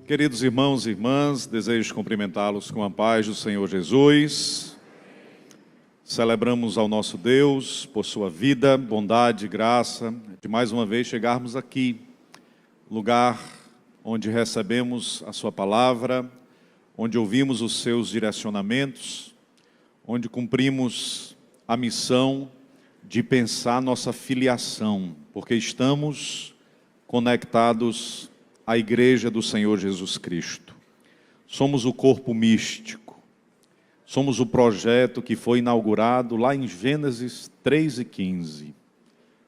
Queridos irmãos e irmãs, desejo cumprimentá-los com a paz do Senhor Jesus. Celebramos ao nosso Deus por sua vida, bondade e graça, de mais uma vez chegarmos aqui, lugar onde recebemos a sua palavra, onde ouvimos os seus direcionamentos, onde cumprimos a missão de pensar nossa filiação, porque estamos conectados à Igreja do Senhor Jesus Cristo. Somos o corpo místico, somos o projeto que foi inaugurado lá em Gênesis 3:15.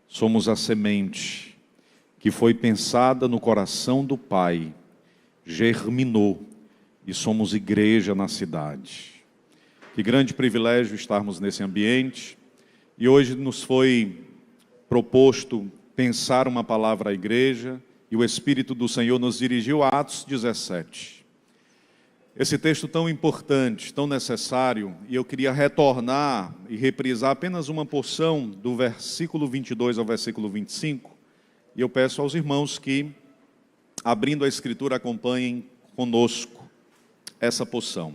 Somos a semente que foi pensada no coração do Pai, germinou e somos igreja na cidade. Que grande privilégio estarmos nesse ambiente e hoje nos foi proposto pensar uma palavra à igreja e o Espírito do Senhor nos dirigiu a Atos 17. Esse texto tão importante, tão necessário, e eu queria retornar e reprisar apenas uma porção do versículo 22 ao versículo 25, e eu peço aos irmãos que, abrindo a Escritura, acompanhem conosco essa porção.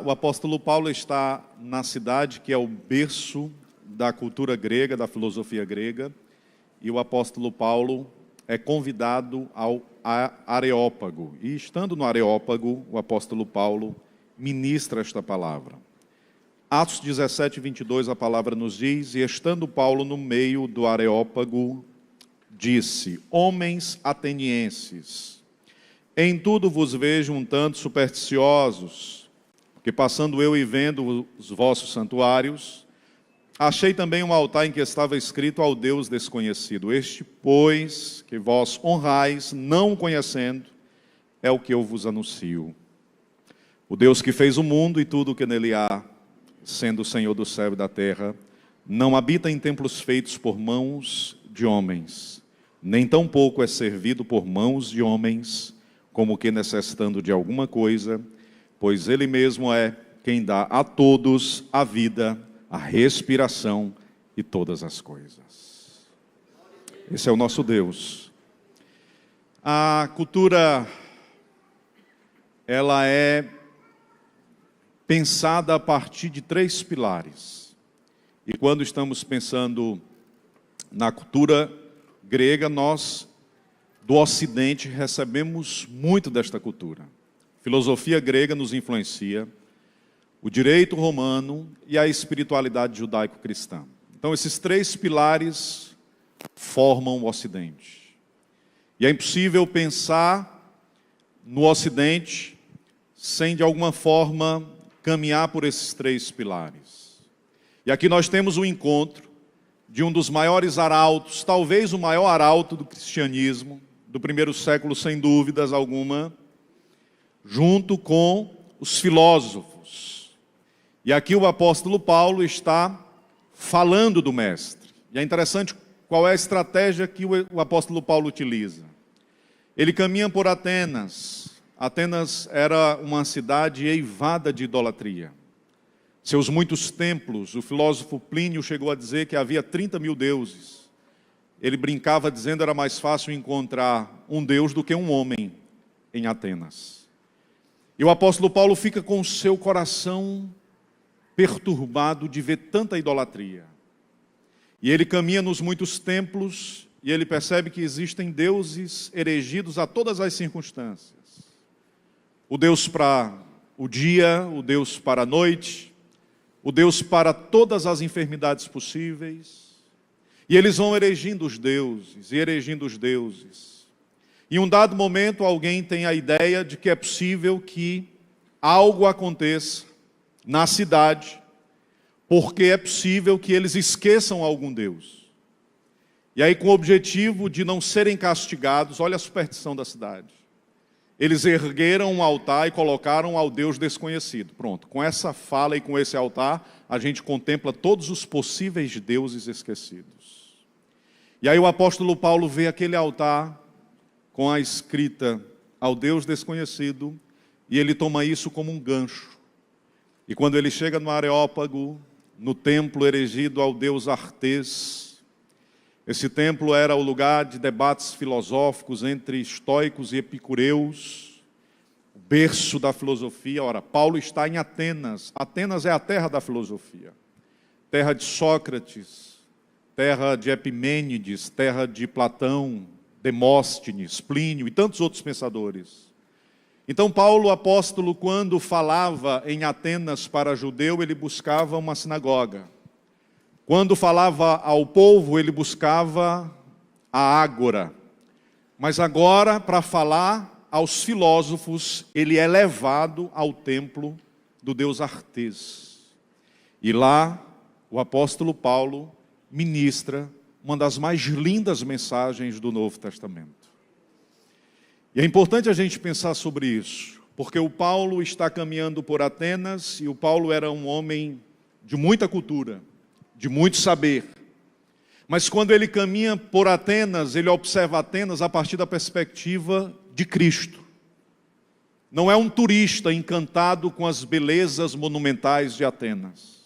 O apóstolo Paulo está na cidade que é o berço da cultura grega, da filosofia grega, e o apóstolo Paulo é convidado ao Areópago. E estando no Areópago, o apóstolo Paulo ministra esta palavra. Atos 17, 22, a palavra nos diz: e estando Paulo no meio do Areópago, disse: homens atenienses, em tudo vos vejo um tanto supersticiosos, porque passando eu e vendo os vossos santuários, achei também um altar em que estava escrito ao Deus desconhecido. Este, pois, que vós honrais, não o conhecendo, é o que eu vos anuncio. O Deus que fez o mundo e tudo o que nele há, sendo o Senhor do céu e da terra, não habita em templos feitos por mãos de homens, nem tampouco é servido por mãos de homens, como que necessitando de alguma coisa, pois ele mesmo é quem dá a todos a vida, a respiração e todas as coisas. Esse é o nosso Deus. A cultura, ela é pensada a partir de 3 pilares. E quando estamos pensando na cultura grega, nós, do Ocidente, recebemos muito desta cultura. A filosofia grega nos influencia, o direito romano e a espiritualidade judaico-cristã. Então, esses 3 pilares formam o Ocidente. E é impossível pensar no Ocidente sem, de alguma forma, caminhar por esses 3 pilares. E aqui nós temos o encontro de um dos maiores arautos, talvez o maior arauto do cristianismo, do primeiro século, sem dúvidas alguma, junto com os filósofos. E aqui o apóstolo Paulo está falando do mestre. E é interessante qual é a estratégia que o apóstolo Paulo utiliza. Ele caminha por Atenas. Atenas era uma cidade eivada de idolatria. Seus muitos templos, o filósofo Plínio chegou a dizer que havia 30 mil deuses. Ele brincava dizendo que era mais fácil encontrar um deus do que um homem em Atenas. E o apóstolo Paulo fica com o seu coração perturbado de ver tanta idolatria. E ele caminha nos muitos templos e ele percebe que existem deuses erigidos a todas as circunstâncias. O Deus para o dia, o Deus para a noite, o Deus para todas as enfermidades possíveis. E eles vão erigindo os deuses e erigindo os deuses. Em um dado momento, alguém tem a ideia de que é possível que algo aconteça na cidade, porque é possível que eles esqueçam algum Deus. E aí, com o objetivo de não serem castigados, olha a superstição da cidade. Eles ergueram um altar e colocaram ao Deus desconhecido. Pronto, com essa fala e com esse altar, a gente contempla todos os possíveis deuses esquecidos. E aí o apóstolo Paulo vê aquele altar com a escrita ao Deus desconhecido, e ele toma isso como um gancho. E quando ele chega no Areópago, no templo erigido ao deus Artés, Esse templo era o lugar de debates filosóficos entre estoicos e epicureus, o berço da filosofia. Ora, Paulo está em Atenas. Atenas é a terra da filosofia, terra de Sócrates, terra de Epimênides, terra de Platão, Demóstenes, Plínio e tantos outros pensadores. Então, Paulo, apóstolo, quando falava em Atenas para judeu, ele buscava uma sinagoga. Quando falava ao povo, ele buscava a ágora. Mas agora, para falar aos filósofos, ele é levado ao templo do deus Artés. E lá, o apóstolo Paulo ministra uma das mais lindas mensagens do Novo Testamento. E é importante a gente pensar sobre isso, porque o Paulo está caminhando por Atenas, e o Paulo era um homem de muita cultura, de muito saber. Mas quando ele caminha por Atenas, ele observa Atenas a partir da perspectiva de Cristo. Não é um turista encantado com as belezas monumentais de Atenas.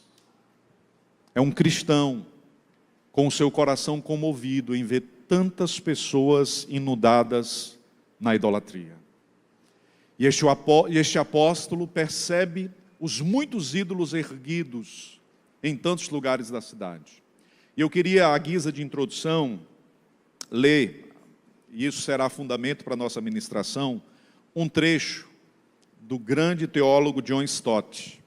É um cristão com o seu coração comovido em ver tantas pessoas inundadas na idolatria. E este apóstolo percebe os muitos ídolos erguidos em tantos lugares da cidade. E eu queria, à guisa de introdução, ler, e isso será fundamento para a nossa ministração, um trecho do grande teólogo John Stott.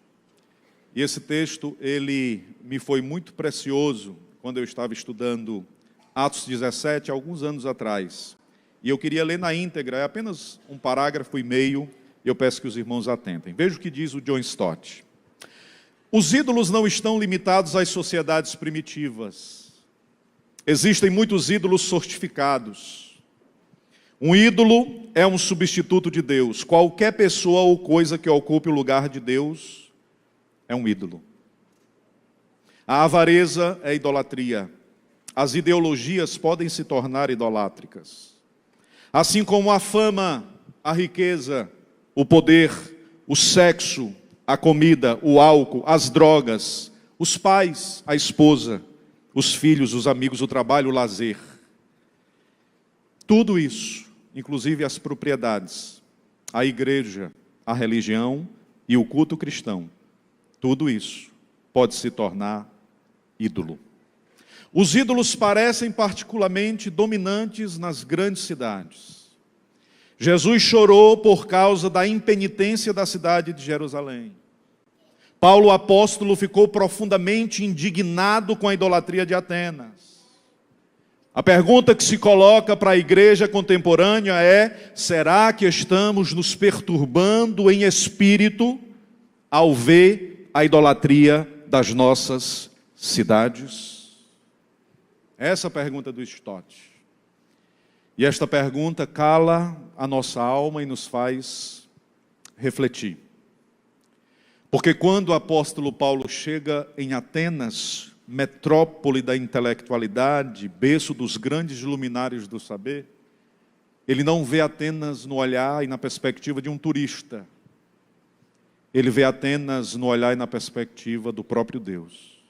E esse texto, ele me foi muito precioso quando eu estava estudando Atos 17, alguns anos atrás. E eu queria ler na íntegra, é apenas um parágrafo e meio, e eu peço que os irmãos atentem. Veja o que diz o John Stott. Os ídolos não estão limitados às sociedades primitivas. Existem muitos ídolos sortificados. Um ídolo é um substituto de Deus. Qualquer pessoa ou coisa que ocupe o lugar de Deus é um ídolo. A avareza é idolatria. As ideologias podem se tornar idolátricas. Assim como a fama, a riqueza, o poder, o sexo, a comida, o álcool, as drogas, os pais, a esposa, os filhos, os amigos, o trabalho, o lazer. Tudo isso, inclusive as propriedades, a igreja, a religião e o culto cristão, tudo isso pode se tornar ídolo. Os ídolos parecem particularmente dominantes nas grandes cidades. Jesus chorou por causa da impenitência da cidade de Jerusalém. Paulo, apóstolo, ficou profundamente indignado com a idolatria de Atenas. A pergunta que se coloca para a igreja contemporânea é: será que estamos nos perturbando em espírito ao ver a idolatria das nossas cidades? Essa é a pergunta do Stott. E esta pergunta cala a nossa alma e nos faz refletir. Porque quando o apóstolo Paulo chega em Atenas, metrópole da intelectualidade, berço dos grandes luminares do saber, ele não vê Atenas no olhar e na perspectiva de um turista. Ele vê Atenas no olhar e na perspectiva do próprio Deus.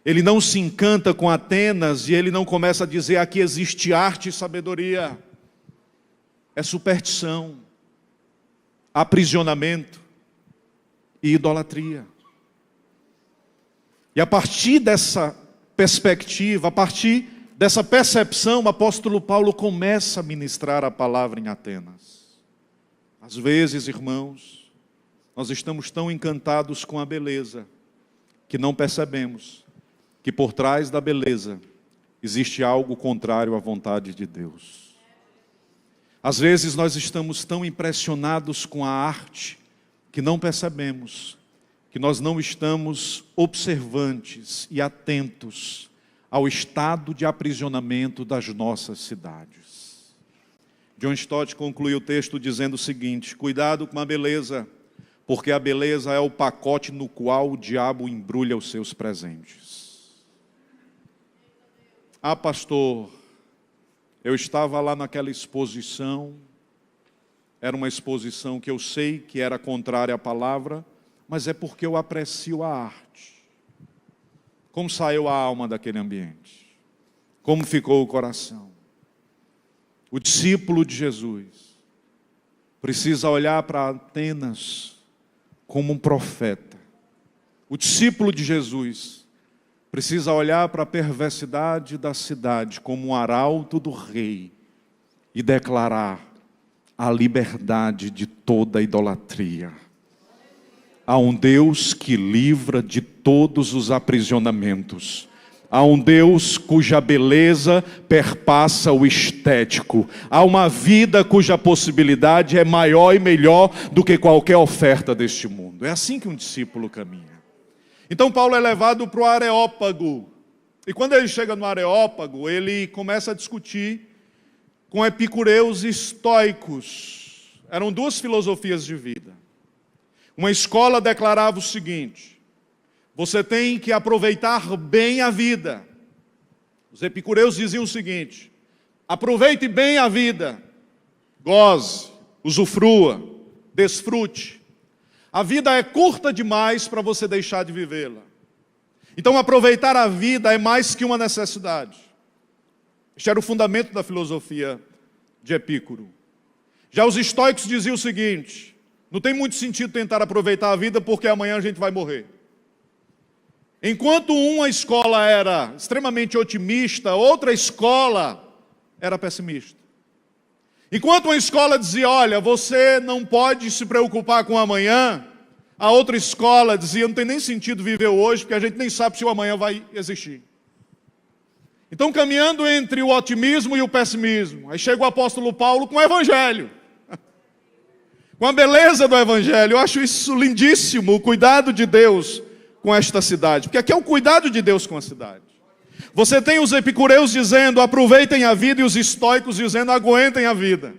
Ele não se encanta com Atenas e ele não começa a dizer: aqui existe arte e sabedoria. É superstição, aprisionamento e idolatria. E a partir dessa perspectiva, a partir dessa percepção, o apóstolo Paulo começa a ministrar a palavra em Atenas. Às vezes, irmãos, nós estamos tão encantados com a beleza que não percebemos que por trás da beleza existe algo contrário à vontade de Deus. Às vezes nós estamos tão impressionados com a arte que não percebemos que nós não estamos observantes e atentos ao estado de aprisionamento das nossas cidades. John Stott conclui o texto dizendo o seguinte: cuidado com a beleza, porque a beleza é o pacote no qual o diabo embrulha os seus presentes. Ah, pastor, eu estava lá naquela exposição, era uma exposição que eu sei que era contrária à palavra, mas é porque eu aprecio a arte. Como saiu a alma daquele ambiente? como ficou o coração. O discípulo de Jesus precisa olhar para Atenas como um profeta. O discípulo de Jesus precisa olhar para a perversidade da cidade como um arauto do rei e declarar a liberdade de toda idolatria. Há um Deus que livra de todos os aprisionamentos. Há um Deus cuja beleza perpassa o estético. Há uma vida cuja possibilidade é maior e melhor do que qualquer oferta deste mundo. É assim que um discípulo caminha. Então Paulo é levado para o Areópago. E quando ele chega no Areópago, ele começa a discutir com epicureus e estoicos. Eram duas filosofias de vida. Uma escola declarava o seguinte: você tem que aproveitar bem a vida. Os epicureus diziam o seguinte: aproveite bem a vida, goze, usufrua, desfrute. A vida é curta demais para você deixar de vivê-la. Então aproveitar a vida é mais que uma necessidade. Este era o fundamento da filosofia de Epicuro. Já os estoicos diziam o seguinte: não tem muito sentido tentar aproveitar a vida porque amanhã a gente vai morrer. Enquanto uma escola era extremamente otimista, outra escola era pessimista. Enquanto uma escola dizia: olha, você não pode se preocupar com o amanhã, a outra escola dizia: não tem nem sentido viver hoje, porque a gente nem sabe se o amanhã vai existir. Então, caminhando entre o otimismo e o pessimismo, aí chega o apóstolo Paulo com o evangelho. Com a beleza do evangelho. Eu acho isso lindíssimo, o cuidado de Deus com esta cidade. Porque aqui é o cuidado de Deus com a cidade. Você tem os epicureus dizendo: aproveitem a vida, e os estoicos dizendo: aguentem a vida.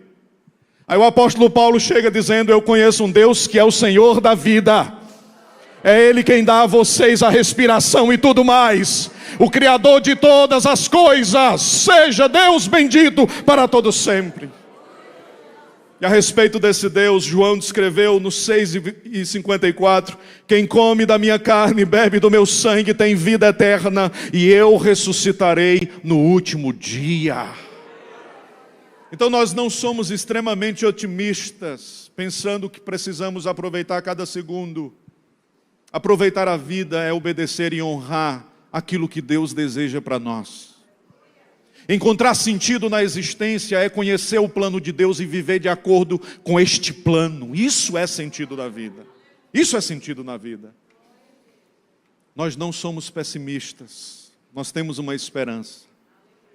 Aí o apóstolo Paulo chega dizendo: eu conheço um Deus que é o Senhor da vida. É Ele quem dá a vocês a respiração e tudo mais. O Criador de todas as coisas. Seja Deus bendito para todo sempre. E a respeito desse Deus, João descreveu no 6:54, quem come da minha carne e bebe do meu sangue tem vida eterna, e eu ressuscitarei no último dia. Então nós não somos extremamente otimistas, pensando que precisamos aproveitar cada segundo. Aproveitar a vida é obedecer e honrar aquilo que Deus deseja para nós. Encontrar sentido na existência é conhecer o plano de Deus e viver de acordo com este plano. Isso é sentido da vida. Isso é sentido na vida. Nós não somos pessimistas. Nós temos uma esperança.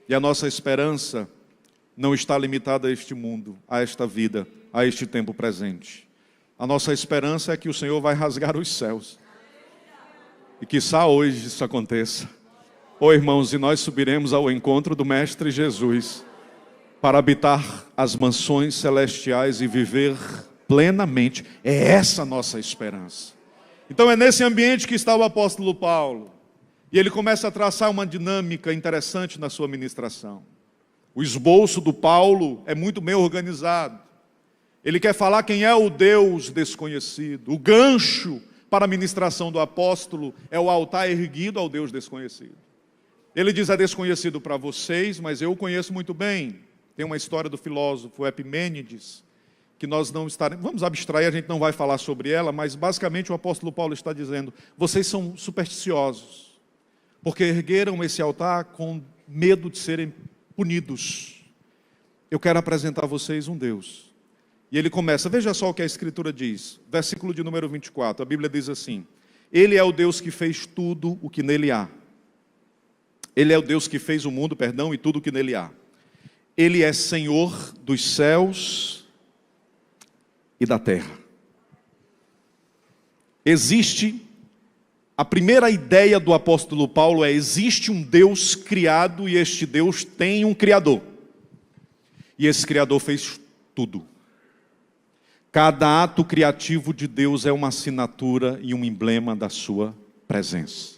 E a nossa esperança não está limitada a este mundo, a esta vida, a este tempo presente. A nossa esperança é que o Senhor vai rasgar os céus. E quiçá hoje isso aconteça. Oh, irmãos, e nós subiremos ao encontro do Mestre Jesus para habitar as mansões celestiais e viver plenamente. É essa a nossa esperança. Então é nesse ambiente que está o apóstolo Paulo. E ele começa a traçar uma dinâmica interessante na sua ministração. O esboço do Paulo é muito bem organizado. Ele quer falar quem é o Deus desconhecido. O gancho para a ministração do apóstolo é o altar erguido ao Deus desconhecido. Ele diz: é desconhecido para vocês, mas eu o conheço muito bem. Tem uma história do filósofo Epimênides, que nós não estaremos, vamos abstrair, a gente não vai falar sobre ela, mas basicamente o apóstolo Paulo está dizendo: vocês são supersticiosos, porque ergueram esse altar com medo de serem punidos. Eu quero apresentar a vocês um Deus. E ele começa, veja só o que a Escritura diz, versículo de número 24, a Bíblia diz assim: Ele é o Deus que fez tudo o que nele há. Ele é o Deus que fez o mundo, e tudo o que nele há. Ele é Senhor dos céus e da terra. Existe, a primeira ideia do apóstolo Paulo é: existe um Deus criado e este Deus tem um Criador. E esse Criador fez tudo. Cada ato criativo de Deus é uma assinatura e um emblema da sua presença.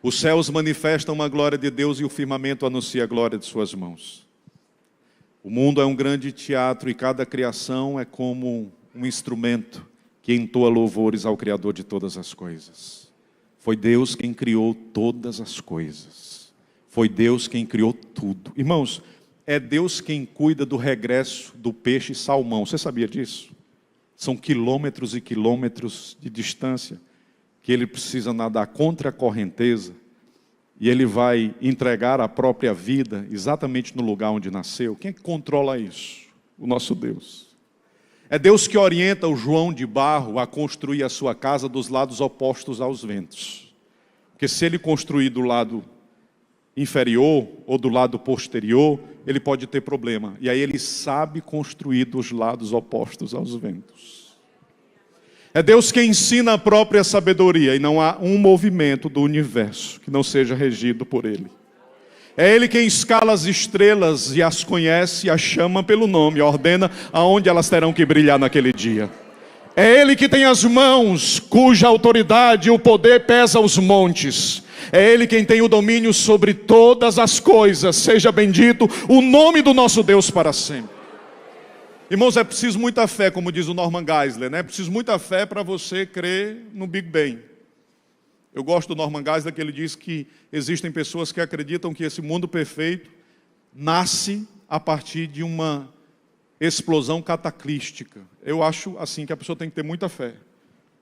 Os céus manifestam uma glória de Deus e o firmamento anuncia a glória de suas mãos. O mundo é um grande teatro e cada criação é como um instrumento que entoa louvores ao Criador de todas as coisas. Foi Deus quem criou todas as coisas. Foi Deus quem criou tudo. Irmãos, é Deus quem cuida do regresso do peixe salmão. Você sabia disso? São quilômetros e quilômetros de distância que ele precisa nadar contra a correnteza, e ele vai entregar a própria vida exatamente no lugar onde nasceu. Quem é que controla isso? O nosso Deus. É Deus que orienta o João de Barro a construir a sua casa dos lados opostos aos ventos. Porque se ele construir do lado inferior ou do lado posterior, ele pode ter problema. E aí ele sabe construir dos lados opostos aos ventos. É Deus quem ensina a própria sabedoria, e não há um movimento do universo que não seja regido por Ele. É Ele quem escala as estrelas e as conhece, as chama pelo nome, ordena aonde elas terão que brilhar naquele dia. É Ele que tem as mãos, cuja autoridade e o poder pesa os montes. É Ele quem tem o domínio sobre todas as coisas. Seja bendito o nome do nosso Deus para sempre. Irmãos, é preciso muita fé, como diz o Norman Geisler, né? É preciso muita fé para você crer no Big Bang. Eu gosto do Norman Geisler, que ele diz que existem pessoas que acreditam que esse mundo perfeito nasce a partir de uma explosão cataclística. Eu acho assim que a pessoa tem que ter muita fé,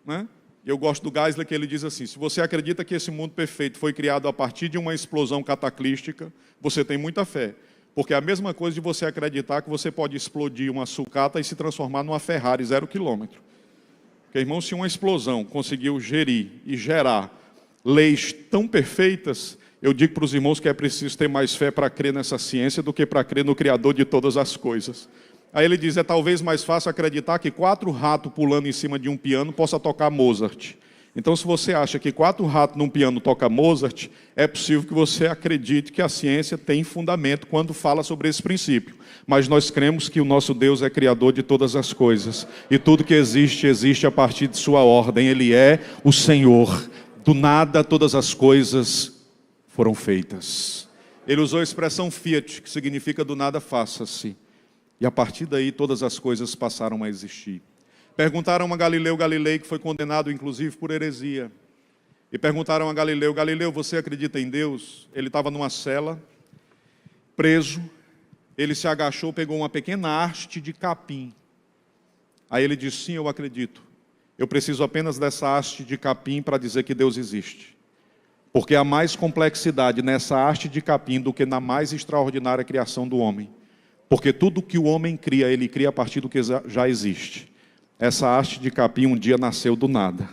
né? Eu gosto do Geisler, que ele diz assim: se você acredita que esse mundo perfeito foi criado a partir de uma explosão cataclística, você tem muita fé. Porque é a mesma coisa de você acreditar que você pode explodir uma sucata e se transformar numa Ferrari 0 km. Porque, irmão, se uma explosão conseguiu gerir e gerar leis tão perfeitas, eu digo para os irmãos que é preciso ter mais fé para crer nessa ciência do que para crer no Criador de todas as coisas. Aí ele diz, é talvez mais fácil acreditar que 4 ratos pulando em cima de um piano possa tocar Mozart. Então, se você acha que 4 ratos num piano toca Mozart, é possível que você acredite que a ciência tem fundamento quando fala sobre esse princípio. Mas nós cremos que o nosso Deus é criador de todas as coisas. E tudo que existe, existe a partir de sua ordem. Ele é o Senhor. Do nada, todas as coisas foram feitas. Ele usou a expressão fiat, que significa do nada faça-se. E a partir daí, todas as coisas passaram a existir. Perguntaram a Galileu Galilei, que foi condenado inclusive por heresia. E perguntaram a Galileu: Galileu, você acredita em Deus? Ele estava numa cela, preso. Ele se agachou, pegou uma pequena haste de capim. Aí ele disse: sim, eu acredito. Eu preciso apenas dessa haste de capim para dizer que Deus existe. Porque há mais complexidade nessa haste de capim do que na mais extraordinária criação do homem. Porque tudo que o homem cria, ele cria a partir do que já existe. Essa haste de capim um dia nasceu do nada.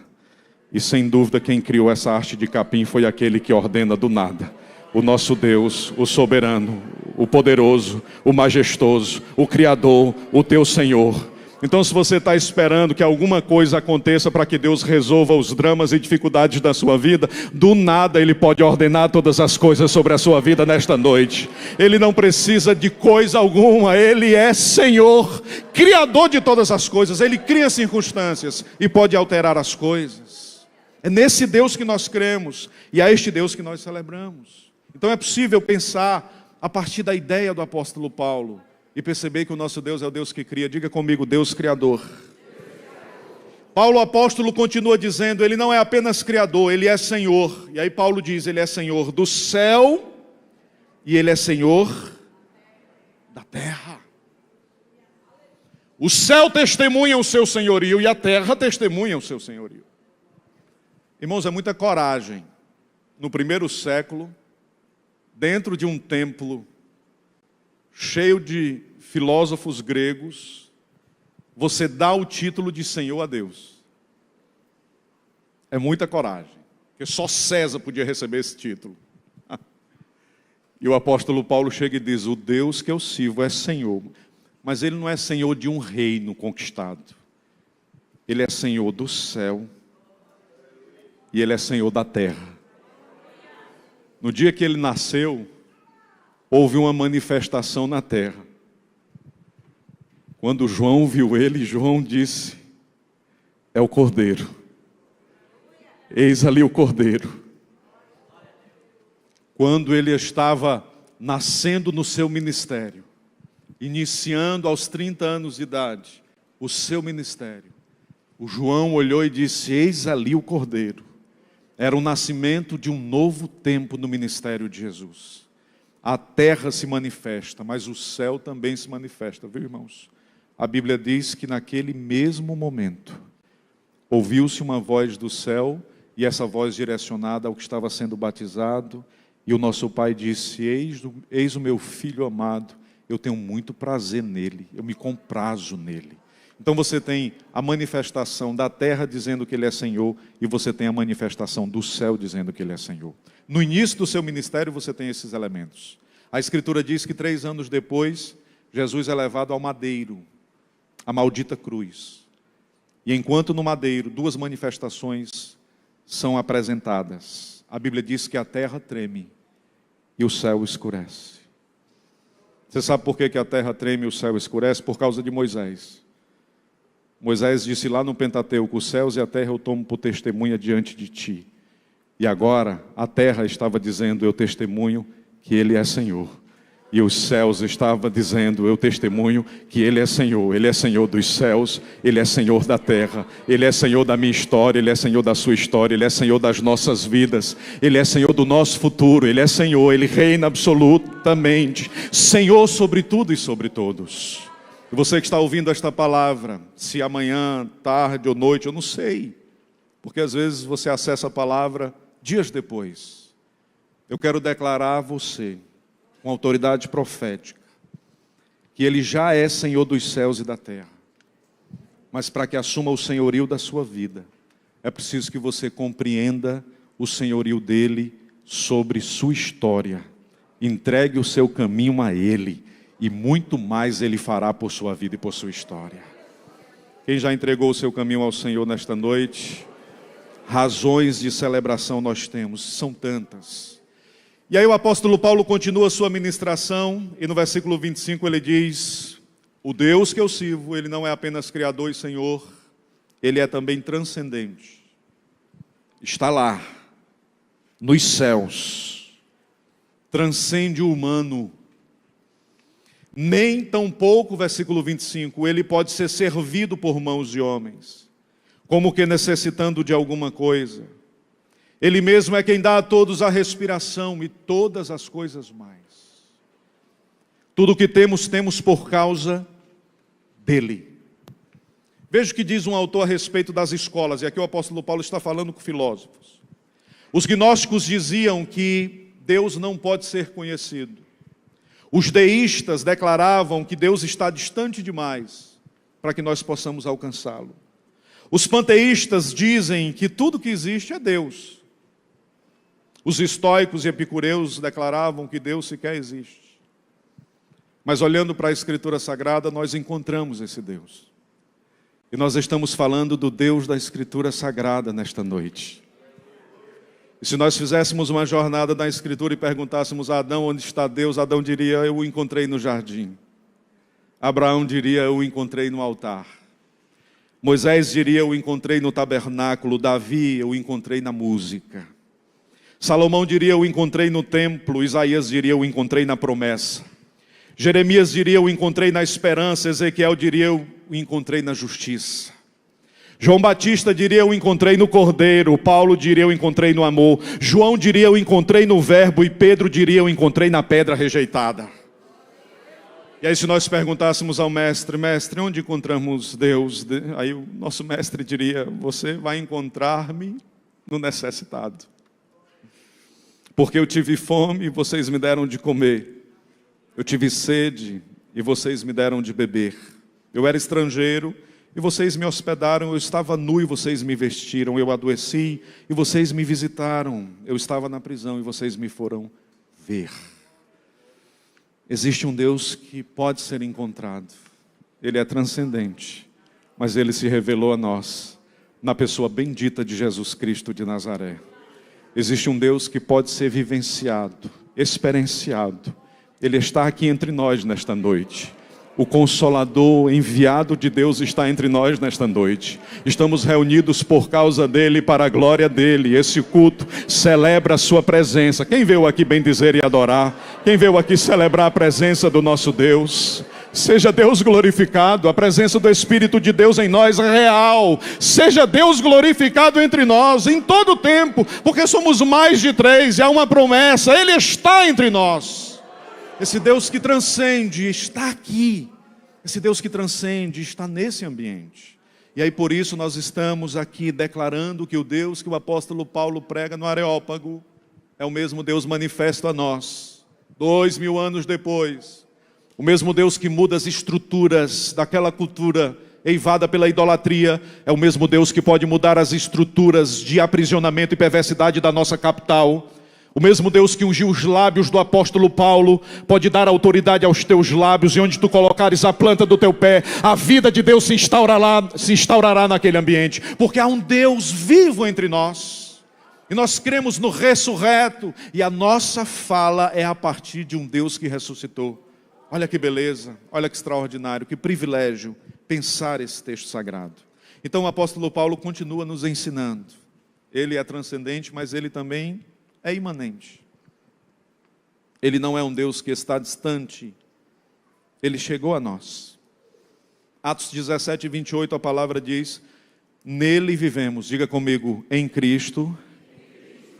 E sem dúvida quem criou essa haste de capim foi aquele que ordena do nada. O nosso Deus, o soberano, o poderoso, o majestoso, o Criador, o teu Senhor. Então, se você está esperando que alguma coisa aconteça para que Deus resolva os dramas e dificuldades da sua vida, do nada Ele pode ordenar todas as coisas sobre a sua vida nesta noite. Ele não precisa de coisa alguma, Ele é Senhor, Criador de todas as coisas. Ele cria circunstâncias e pode alterar as coisas. É nesse Deus que nós cremos e é este Deus que nós celebramos. Então é possível pensar a partir da ideia do apóstolo Paulo e perceber que o nosso Deus é o Deus que cria. Diga comigo, Deus Criador. Paulo apóstolo continua dizendo, Ele não é apenas Criador, Ele é Senhor. E aí Paulo diz, Ele é Senhor do céu e Ele é Senhor da terra. O céu testemunha o seu senhorio e a terra testemunha o seu senhorio. Irmãos, é muita coragem, no primeiro século, dentro de um templo cheio de filósofos gregos, você dá o título de Senhor a Deus. É muita coragem, porque só César podia receber esse título. E o apóstolo Paulo chega e diz, o Deus que eu sirvo é Senhor. Mas Ele não é Senhor de um reino conquistado. Ele é Senhor do céu e Ele é Senhor da terra. No dia que Ele nasceu, houve uma manifestação na terra. Quando João viu Ele, João disse, é o Cordeiro. Eis ali o Cordeiro. Quando Ele estava nascendo no seu ministério, iniciando aos 30 anos de idade, o seu ministério, o João olhou e disse, eis ali o Cordeiro. Era o nascimento de um novo tempo no ministério de Jesus. a terra se manifesta, mas o céu também se manifesta, viu, irmãos? A Bíblia diz que naquele mesmo momento, ouviu-se uma voz do céu, e essa voz direcionada ao que estava sendo batizado, e o nosso Pai disse: eis o meu Filho amado, eu tenho muito prazer nele, eu me comprazo nele. Então você tem a manifestação da terra dizendo que ele é Senhor, e você tem a manifestação do céu dizendo que ele é Senhor. No início do seu ministério você tem esses elementos. A Escritura diz que 3 anos depois, Jesus é levado ao madeiro, a maldita cruz. E enquanto no madeiro 2 manifestações são apresentadas, a Bíblia diz que a terra treme e o céu escurece. Você sabe por que a terra treme e o céu escurece? Por causa de Moisés. Moisés disse lá no Pentateuco: os céus e a terra eu tomo por testemunha diante de ti. E agora a terra estava dizendo: eu testemunho que ele é Senhor. E os céus estavam dizendo: eu testemunho que ele é Senhor dos céus, ele é Senhor da terra, ele é Senhor da minha história, ele é Senhor da sua história, ele é Senhor das nossas vidas, ele é Senhor do nosso futuro, ele é Senhor, ele reina absolutamente, Senhor sobre tudo e sobre todos. E você que está ouvindo esta palavra, se amanhã, tarde ou noite, eu não sei, porque às vezes você acessa a palavra dias depois, eu quero declarar a você, com autoridade profética, que ele já é Senhor dos céus e da terra. Mas para que assuma o senhorio da sua vida, é preciso que você compreenda o senhorio dele sobre sua história. Entregue o seu caminho a ele, e muito mais ele fará por sua vida e por sua história. Quem já entregou o seu caminho ao Senhor nesta noite? Razões de celebração nós temos, são tantas. E aí o apóstolo Paulo continua a sua ministração, e no versículo 25 ele diz: o Deus que eu sirvo, ele não é apenas Criador e Senhor, ele é também transcendente. Está lá, nos céus, transcende o humano. Nem tampouco, versículo 25, ele pode ser servido por mãos de homens, como que necessitando de alguma coisa. Ele mesmo é quem dá a todos a respiração e todas as coisas mais. Tudo o que temos, temos por causa dele. Veja o que diz um autor a respeito das escolas, e aqui o apóstolo Paulo está falando com filósofos. Os gnósticos diziam que Deus não pode ser conhecido. Os deístas declaravam que Deus está distante demais para que nós possamos alcançá-lo. Os panteístas dizem que tudo que existe é Deus. Os estoicos e epicureus declaravam que Deus sequer existe. Mas olhando para a Escritura Sagrada, nós encontramos esse Deus. E nós estamos falando do Deus da Escritura Sagrada nesta noite. E se nós fizéssemos uma jornada na Escritura e perguntássemos a Adão onde está Deus, Adão diria: eu o encontrei no jardim. Abraão diria: eu o encontrei no altar. Moisés diria: eu o encontrei no tabernáculo. Davi: eu o encontrei na música. Salomão diria: eu o encontrei no templo. Isaías diria: eu o encontrei na promessa. Jeremias diria: eu o encontrei na esperança. Ezequiel diria: eu o encontrei na justiça. João Batista diria: eu o encontrei no cordeiro. Paulo diria: eu o encontrei no amor. João diria: eu o encontrei no verbo. E Pedro diria: eu o encontrei na pedra rejeitada. E aí se nós perguntássemos ao mestre: mestre, onde encontramos Deus? Aí o nosso mestre diria: você vai encontrar-me no necessitado. Porque eu tive fome e vocês me deram de comer. Eu tive sede e vocês me deram de beber. Eu era estrangeiro e vocês me hospedaram. Eu estava nu e vocês me vestiram. Eu adoeci e vocês me visitaram. Eu estava na prisão e vocês me foram ver. Existe um Deus que pode ser encontrado. Ele é transcendente, mas ele se revelou a nós na pessoa bendita de Jesus Cristo de Nazaré. Existe um Deus que pode ser vivenciado, experienciado. Ele está aqui entre nós nesta noite. O Consolador enviado de Deus está entre nós nesta noite. Estamos reunidos por causa dele, para a glória dele. Esse culto celebra a sua presença. Quem veio aqui bendizer e adorar? Quem veio aqui celebrar a presença do nosso Deus? Seja Deus glorificado, a presença do Espírito de Deus em nós é real. Seja Deus glorificado entre nós, em todo o tempo, porque somos mais de 3 e há uma promessa: ele está entre nós. Esse Deus que transcende está aqui. Esse Deus que transcende está nesse ambiente. E aí por isso nós estamos aqui declarando que o Deus que o apóstolo Paulo prega no Areópago é o mesmo Deus manifesto a nós, 2000 anos depois. O mesmo Deus que muda as estruturas daquela cultura eivada pela idolatria, é o mesmo Deus que pode mudar as estruturas de aprisionamento e perversidade da nossa capital. O mesmo Deus que ungiu os lábios do apóstolo Paulo, pode dar autoridade aos teus lábios, e onde tu colocares a planta do teu pé, a vida de Deus se instaurará naquele ambiente, porque há um Deus vivo entre nós, e nós cremos no ressurreto, e a nossa fala é a partir de um Deus que ressuscitou. Olha que beleza, olha que extraordinário, que privilégio pensar esse texto sagrado. Então o apóstolo Paulo continua nos ensinando. Ele é transcendente, mas ele também é imanente. Ele não é um Deus que está distante. Ele chegou a nós. Atos 17, 28, a palavra diz: nele vivemos. Diga comigo: em Cristo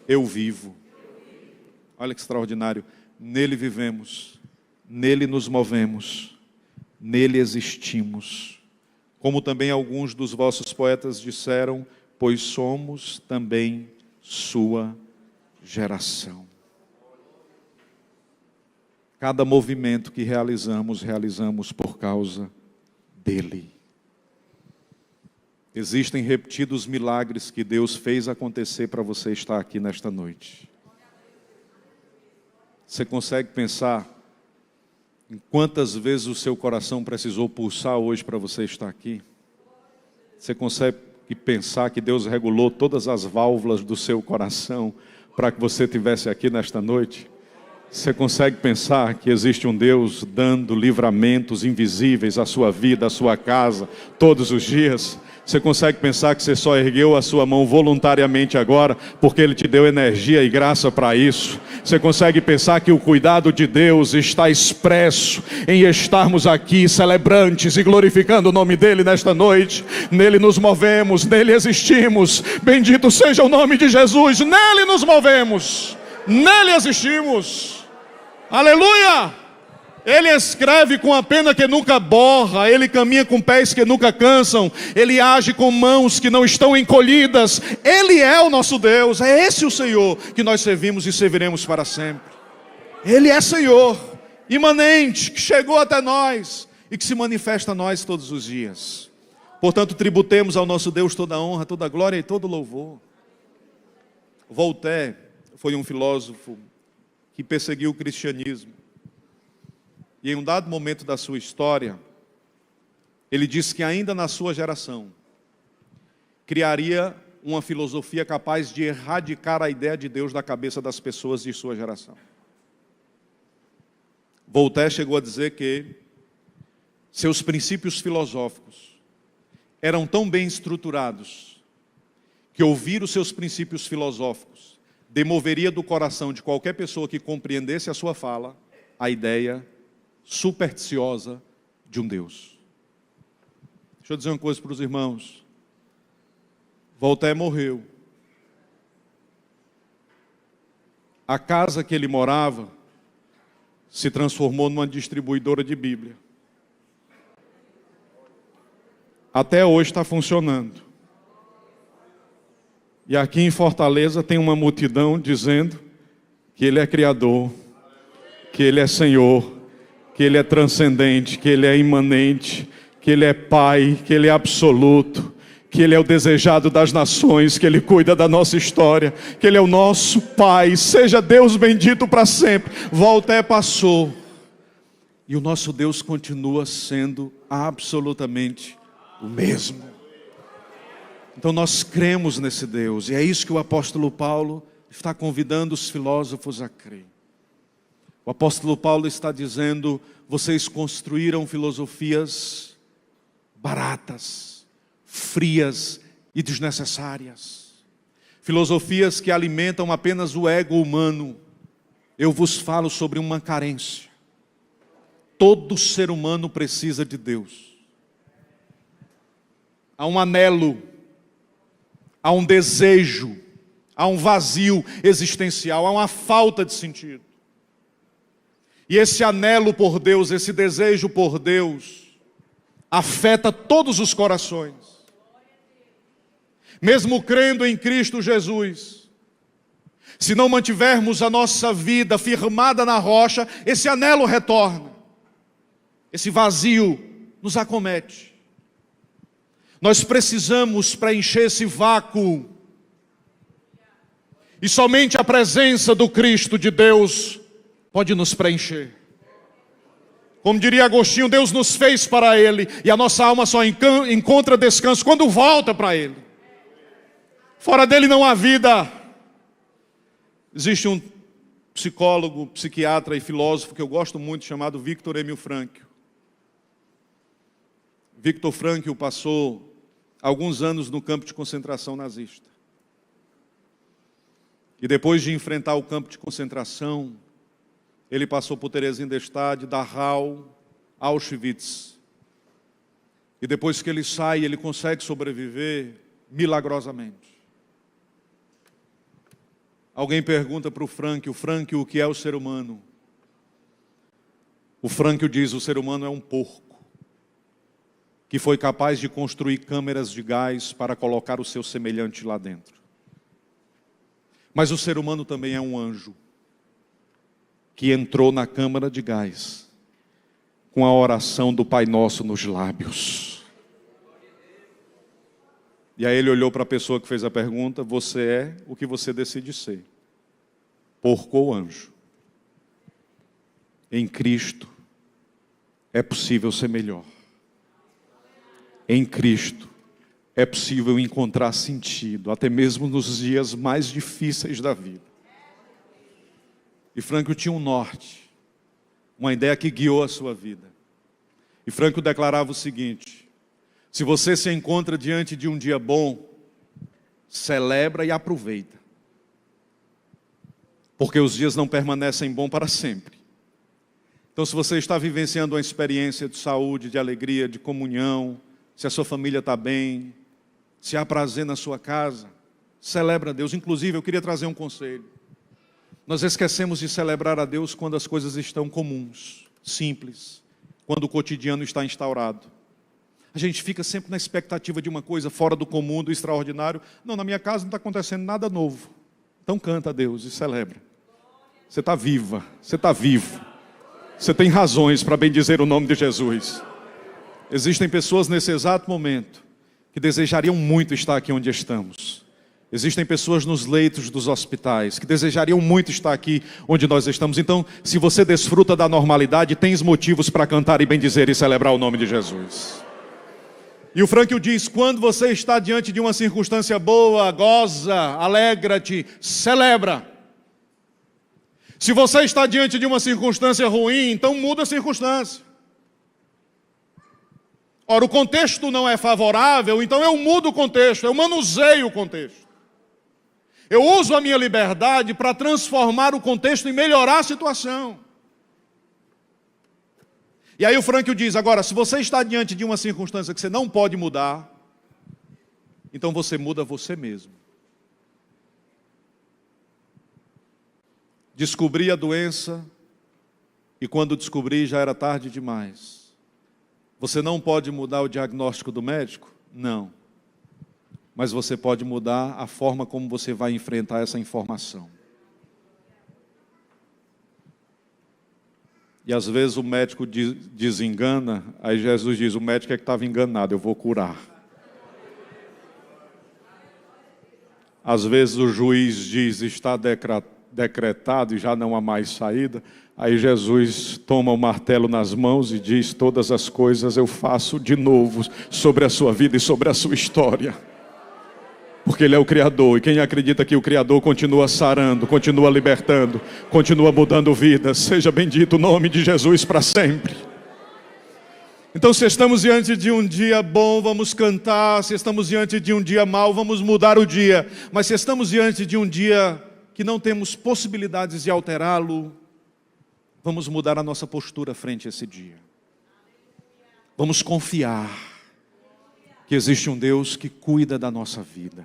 eu vivo. Olha que extraordinário. Nele vivemos, nele nos movemos, nele existimos. Como também alguns dos vossos poetas disseram, pois somos também sua geração. Cada movimento que realizamos por causa dele. Existem repetidos milagres que Deus fez acontecer para você estar aqui nesta noite. Você consegue pensar em quantas vezes o seu coração precisou pulsar hoje para você estar aqui? Você consegue pensar que Deus regulou todas as válvulas do seu coração para que você estivesse aqui nesta noite? Você consegue pensar que existe um Deus dando livramentos invisíveis à sua vida, à sua casa, todos os dias? Você consegue pensar que você só ergueu a sua mão voluntariamente agora porque Ele te deu energia e graça para isso? Você consegue pensar que o cuidado de Deus está expresso em estarmos aqui celebrantes e glorificando o nome dEle nesta noite? Nele nos movemos, nele existimos. Bendito seja o nome de Jesus. Nele nos movemos, nele existimos. Aleluia! Ele escreve com a pena que nunca borra, ele caminha com pés que nunca cansam, ele age com mãos que não estão encolhidas. Ele é o nosso Deus, é esse o Senhor que nós servimos e serviremos para sempre. Ele é Senhor, imanente, que chegou até nós e que se manifesta a nós todos os dias. Portanto, tributemos ao nosso Deus toda a honra, toda a glória e todo o louvor. Voltaire foi um filósofo que perseguiu o cristianismo. E em um dado momento da sua história, ele disse que ainda na sua geração, criaria uma filosofia capaz de erradicar a ideia de Deus da cabeça das pessoas de sua geração. Voltaire chegou a dizer que seus princípios filosóficos eram tão bem estruturados, que ouvir os seus princípios filosóficos demoveria do coração de qualquer pessoa que compreendesse a sua fala, a ideia supersticiosa de um Deus. Deixa eu dizer uma coisa para os irmãos. Voltaire morreu. A casa que ele morava se transformou numa distribuidora de Bíblia. Até hoje está funcionando. E aqui em Fortaleza tem uma multidão dizendo que Ele é Criador, que Ele é Senhor, que Ele é transcendente, que Ele é imanente, que Ele é Pai, que Ele é absoluto, que Ele é o desejado das nações, que Ele cuida da nossa história, que Ele é o nosso Pai. Seja Deus bendito para sempre. Voltaire passou, e o nosso Deus continua sendo absolutamente o mesmo. Então nós cremos nesse Deus, e é isso que o apóstolo Paulo está convidando os filósofos a crer. O apóstolo Paulo está dizendo: vocês construíram filosofias baratas, frias e desnecessárias. Filosofias que alimentam apenas o ego humano. Eu vos falo sobre uma carência. Todo ser humano precisa de Deus. Há um anelo, há um desejo, há um vazio existencial, há uma falta de sentido. E esse anelo por Deus, esse desejo por Deus, afeta todos os corações. Mesmo crendo em Cristo Jesus, se não mantivermos a nossa vida firmada na rocha, esse anelo retorna. Esse vazio nos acomete. Nós precisamos preencher esse vácuo. E somente a presença do Cristo de Deus pode nos preencher. Como diria Agostinho, Deus nos fez para Ele, e a nossa alma só encontra descanso quando volta para Ele. Fora dele não há vida. Existe um psicólogo, psiquiatra e filósofo que eu gosto muito, chamado Viktor Emil Frankl. Viktor Frankl passou alguns anos no campo de concentração nazista. E depois de enfrentar o campo de concentração, ele passou por Theresienstadt, Dachau, Auschwitz. E depois que ele sai, ele consegue sobreviver milagrosamente. Alguém pergunta para o Frankl, o que é o ser humano? O Frankl diz, o ser humano é um porco que foi capaz de construir câmeras de gás para colocar o seu semelhante lá dentro. Mas o ser humano também é um anjo que entrou na câmara de gás com a oração do Pai Nosso nos lábios. E aí ele olhou para a pessoa que fez a pergunta, você é o que você decide ser, porco ou anjo. Em Cristo é possível ser melhor. Em Cristo é possível encontrar sentido, até mesmo nos dias mais difíceis da vida. E Frankl tinha um norte, uma ideia que guiou a sua vida. E Frankl declarava o seguinte, se você se encontra diante de um dia bom, celebra e aproveita. Porque os dias não permanecem bons para sempre. Então, se você está vivenciando uma experiência de saúde, de alegria, de comunhão, se a sua família está bem, se há prazer na sua casa, celebra a Deus. Inclusive, eu queria trazer um conselho. Nós esquecemos de celebrar a Deus quando as coisas estão comuns, simples, quando o cotidiano está instaurado. A gente fica sempre na expectativa de uma coisa fora do comum, do extraordinário. Não, na minha casa não está acontecendo nada novo. Então canta a Deus e celebra. Você está viva, você está vivo. Você tem razões para bendizer o nome de Jesus. Existem pessoas nesse exato momento que desejariam muito estar aqui onde estamos. Existem pessoas nos leitos dos hospitais que desejariam muito estar aqui onde nós estamos. Então, se você desfruta da normalidade, tens motivos para cantar e bendizer e celebrar o nome de Jesus. E o Frankl diz, quando você está diante de uma circunstância boa, goza, alegra-te, celebra. Se você está diante de uma circunstância ruim, então muda a circunstância. Ora, o contexto não é favorável, então eu mudo o contexto, eu manuseio o contexto. Eu uso a minha liberdade para transformar o contexto e melhorar a situação. E aí o Frankl diz, agora, se você está diante de uma circunstância que você não pode mudar, então você muda você mesmo. Descobri a doença e quando descobri já era tarde demais. Você não pode mudar o diagnóstico do médico? Não. Mas você pode mudar a forma como você vai enfrentar essa informação. E às vezes o médico desengana, aí Jesus diz, o médico é que estava enganado, eu vou curar. Às vezes o juiz diz, está decretado e já não há mais saída. Aí Jesus toma o martelo nas mãos e diz, todas as coisas eu faço de novo sobre a sua vida e sobre a sua história. Porque Ele é o Criador, e quem acredita que o Criador continua sarando, continua libertando, continua mudando vidas, seja bendito o nome de Jesus para sempre. Então, se estamos diante de um dia bom, vamos cantar. Se estamos diante de um dia mau, vamos mudar o dia. Mas se estamos diante de um dia que não temos possibilidades de alterá-lo, vamos mudar a nossa postura frente a esse dia. Vamos confiar que existe um Deus que cuida da nossa vida.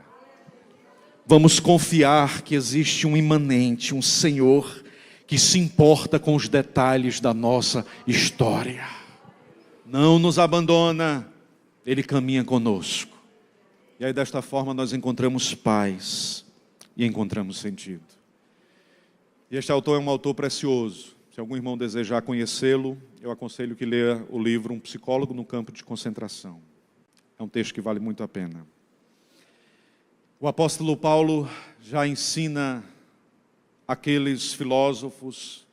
Vamos confiar que existe um imanente, um Senhor que se importa com os detalhes da nossa história. Não nos abandona, Ele caminha conosco. E aí desta forma nós encontramos paz e encontramos sentido. E este autor é um autor precioso. Se algum irmão desejar conhecê-lo, eu aconselho que leia o livro Um Psicólogo no Campo de Concentração. É um texto que vale muito a pena. O apóstolo Paulo já ensina aqueles filósofos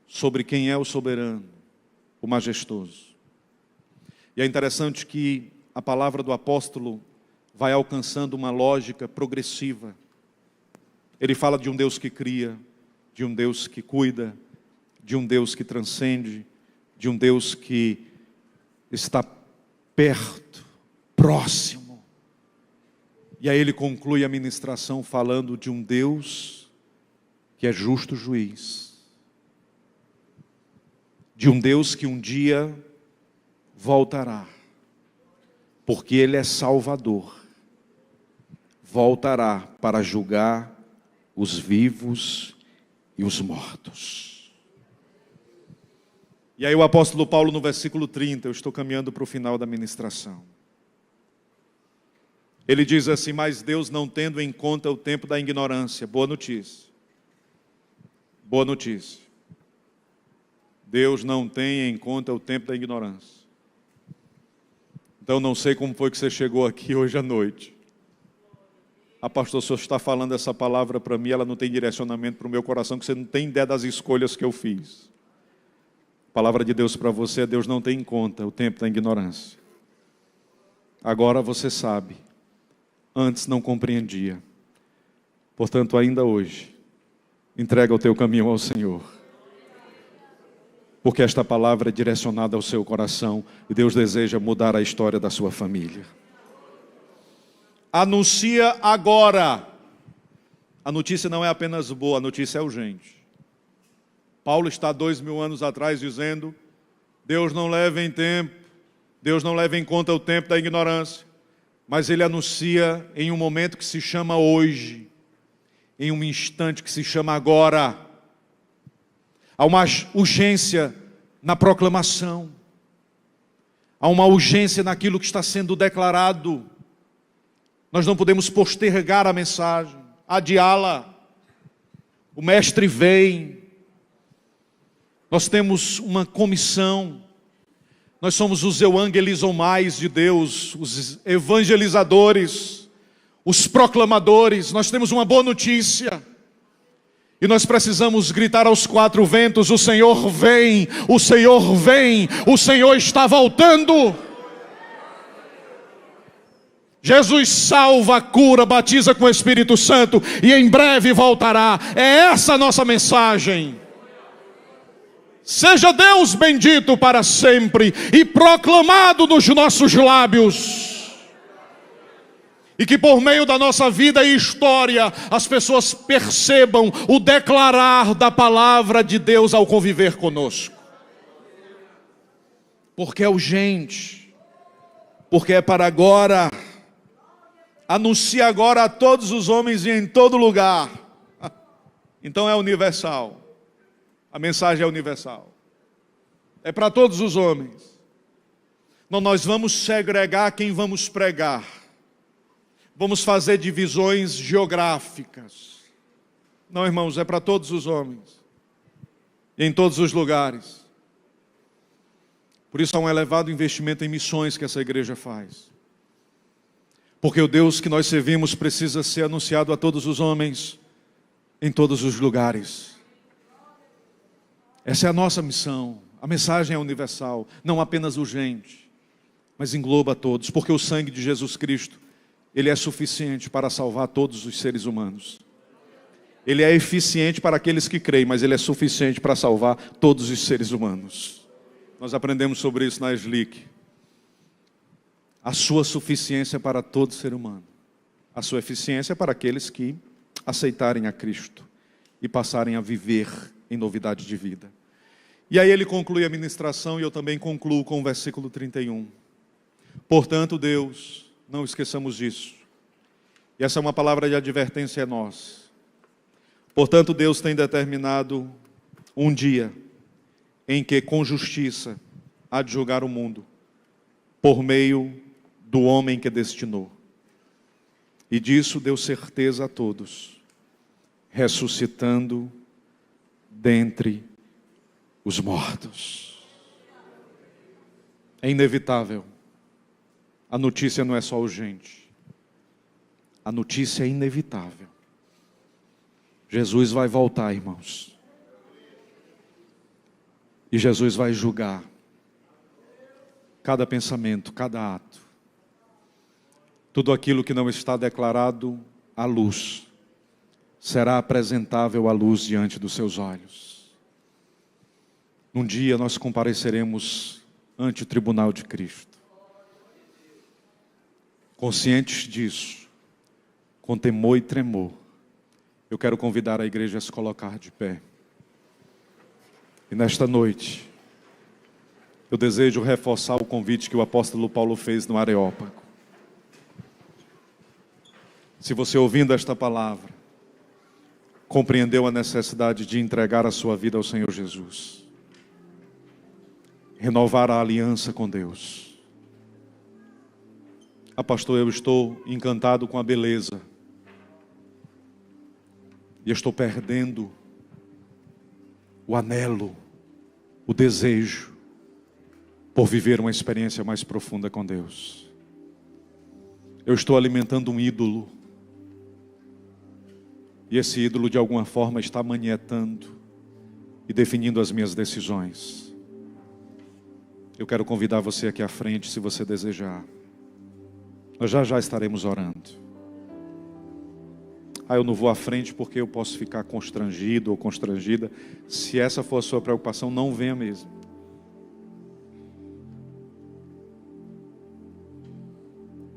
sobre quem é o soberano, o majestoso. E é interessante que a palavra do apóstolo vai alcançando uma lógica progressiva. Ele fala de um Deus que cria, de um Deus que cuida, de um Deus que transcende, de um Deus que está perto, próximo. E aí ele conclui a ministração falando de um Deus que é justo juiz, de um Deus que um dia voltará, porque Ele é Salvador, voltará para julgar os vivos e os mortos. E aí o apóstolo Paulo no versículo 30, eu estou caminhando para o final da ministração. Ele diz assim: mas Deus não tendo em conta o tempo da ignorância. Boa notícia. Boa notícia. Deus não tem em conta o tempo da ignorância. Então não sei como foi que você chegou aqui hoje à noite. Pastor, o senhor está falando essa palavra para mim, ela não tem direcionamento para o meu coração, que você não tem ideia das escolhas que eu fiz. A palavra de Deus para você é: Deus não tem em conta o tempo da ignorância. Agora você sabe, antes não compreendia. Portanto, ainda hoje, entrega o teu caminho ao Senhor. Porque esta palavra é direcionada ao seu coração e Deus deseja mudar a história da sua família. Anuncia agora. A notícia não é apenas boa, a notícia é urgente. Paulo está 2000 anos atrás dizendo: Deus não leva em conta o tempo da ignorância. Mas ele anuncia em um momento que se chama hoje, em um instante que se chama agora. Há uma urgência na proclamação, há uma urgência naquilo que está sendo declarado. Nós não podemos postergar a mensagem, adiá-la. O mestre vem. Nós temos uma comissão. Nós somos os evangelizomais de Deus, os evangelizadores, os proclamadores. Nós temos uma boa notícia. E nós precisamos gritar aos quatro ventos: o Senhor vem, o Senhor vem, o Senhor está voltando. Jesus salva, cura, batiza com o Espírito Santo e em breve voltará. É essa a nossa mensagem. Seja Deus bendito para sempre e proclamado nos nossos lábios. E que por meio da nossa vida e história as pessoas percebam o declarar da palavra de Deus ao conviver conosco. Porque é urgente, porque é para agora. Anuncia agora a todos os homens e em todo lugar. Então é universal. A mensagem é universal. É para todos os homens. Não nós vamos segregar quem vamos pregar. Vamos fazer divisões geográficas. Não, irmãos, é para todos os homens. E em todos os lugares. Por isso há um elevado investimento em missões que essa igreja faz. Porque o Deus que nós servimos precisa ser anunciado a todos os homens, em todos os lugares. Essa é a nossa missão. A mensagem é universal, não apenas urgente, mas engloba todos. Porque o sangue de Jesus Cristo, Ele é suficiente para salvar todos os seres humanos. Ele é eficiente para aqueles que creem, mas Ele é suficiente para salvar todos os seres humanos. Nós aprendemos sobre isso na SLIC. A sua suficiência para todo ser humano. A sua eficiência para aqueles que aceitarem a Cristo e passarem a viver em novidade de vida. E aí ele conclui a ministração e eu também concluo com o versículo 31. Portanto, Deus, não esqueçamos disso. E essa é uma palavra de advertência a nós. Portanto, Deus tem determinado um dia em que com justiça há de julgar o mundo, por meio do homem que destinou. E disso deu certeza a todos, ressuscitando dentre os mortos. É inevitável. A notícia não é só urgente. A notícia é inevitável. Jesus vai voltar, irmãos. E Jesus vai julgar cada pensamento, cada ato. Tudo aquilo que não está declarado à luz será apresentável à luz diante dos seus olhos. Um dia nós compareceremos ante o tribunal de Cristo. Conscientes disso, com temor e tremor, eu quero convidar a igreja a se colocar de pé. E nesta noite, eu desejo reforçar o convite que o apóstolo Paulo fez no Areópago. Se você ouvindo esta palavra, compreendeu a necessidade de entregar a sua vida ao Senhor Jesus, renovar a aliança com Deus. Pastor, eu estou encantado com a beleza e estou perdendo o anelo, o desejo por viver uma experiência mais profunda com Deus. Eu estou alimentando um ídolo e esse ídolo de alguma forma está manietando e definindo as minhas decisões. Eu quero convidar você aqui à frente, se você desejar. Nós já estaremos orando. Eu não vou à frente porque eu posso ficar constrangido ou constrangida. Se essa for a sua preocupação, não venha mesmo.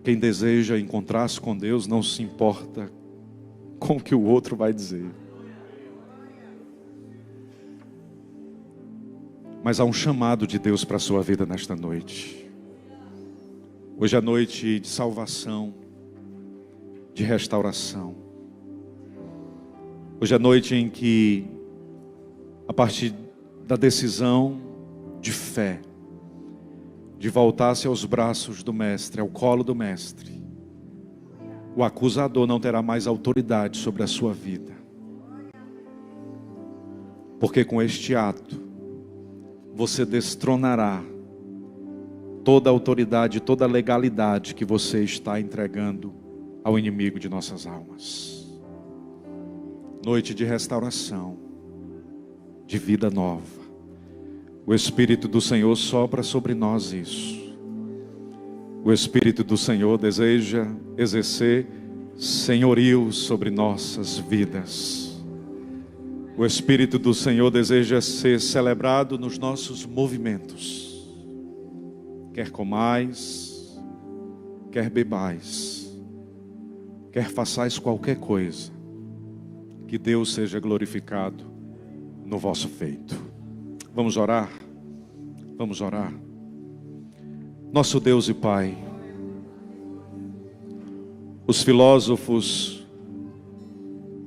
Quem deseja encontrar-se com Deus não se importa com o que o outro vai dizer. Mas há um chamado de Deus para a sua vida nesta noite. Hoje é noite de salvação, de restauração. Hoje é noite em que, a partir da decisão de fé, de voltar-se aos braços do Mestre, ao colo do Mestre, o acusador não terá mais autoridade sobre a sua vida. Porque com este ato, você destronará toda a autoridade, toda a legalidade que você está entregando ao inimigo de nossas almas. Noite de restauração, de vida nova. O Espírito do Senhor sopra sobre nós isso. O Espírito do Senhor deseja exercer senhorio sobre nossas vidas. O Espírito do Senhor deseja ser celebrado nos nossos movimentos. Quer comais, quer bebais, quer façais qualquer coisa, que Deus seja glorificado no vosso feito. Vamos orar? Vamos orar. Nosso Deus e Pai, os filósofos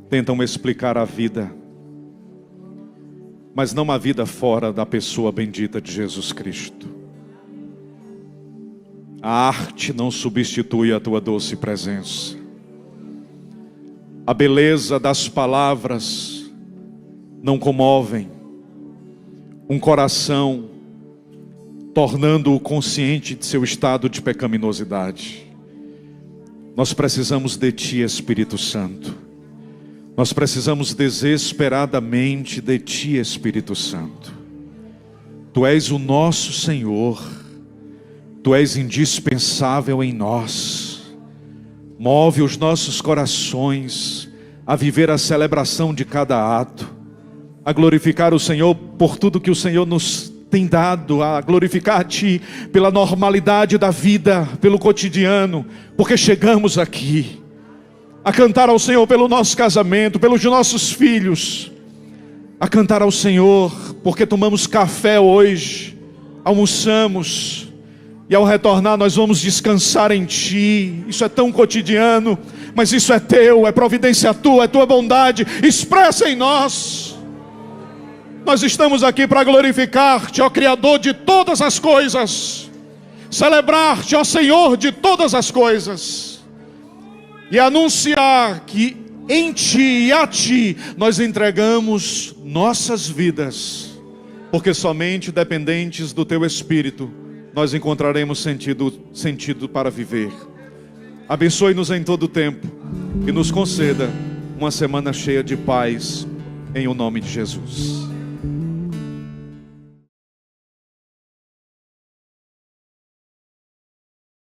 tentam explicar a vida, mas não a vida fora da pessoa bendita de Jesus Cristo. A arte não substitui a tua doce presença. A beleza das palavras não comovem um coração, tornando-o consciente de seu estado de pecaminosidade. Nós precisamos de Ti, Espírito Santo. Nós precisamos desesperadamente de Ti, Espírito Santo. Tu és o nosso Senhor. Tu és indispensável em nós. Move os nossos corações a viver a celebração de cada ato, a glorificar o Senhor por tudo que o Senhor nos tem dado, a glorificar a Ti pela normalidade da vida, pelo cotidiano, porque chegamos aqui a cantar ao Senhor pelo nosso casamento, pelos nossos filhos, a cantar ao Senhor porque tomamos café hoje, almoçamos, e ao retornar nós vamos descansar em Ti. Isso é tão cotidiano, mas isso é Teu, é providência Tua, é Tua bondade, expressa em nós. Nós estamos aqui para glorificar-te, ó Criador de todas as coisas, celebrar-te, ó Senhor de todas as coisas, e anunciar que em Ti e a Ti nós entregamos nossas vidas, porque somente dependentes do Teu Espírito nós encontraremos sentido para viver. Abençoe-nos em todo o tempo e nos conceda uma semana cheia de paz, em o nome de Jesus.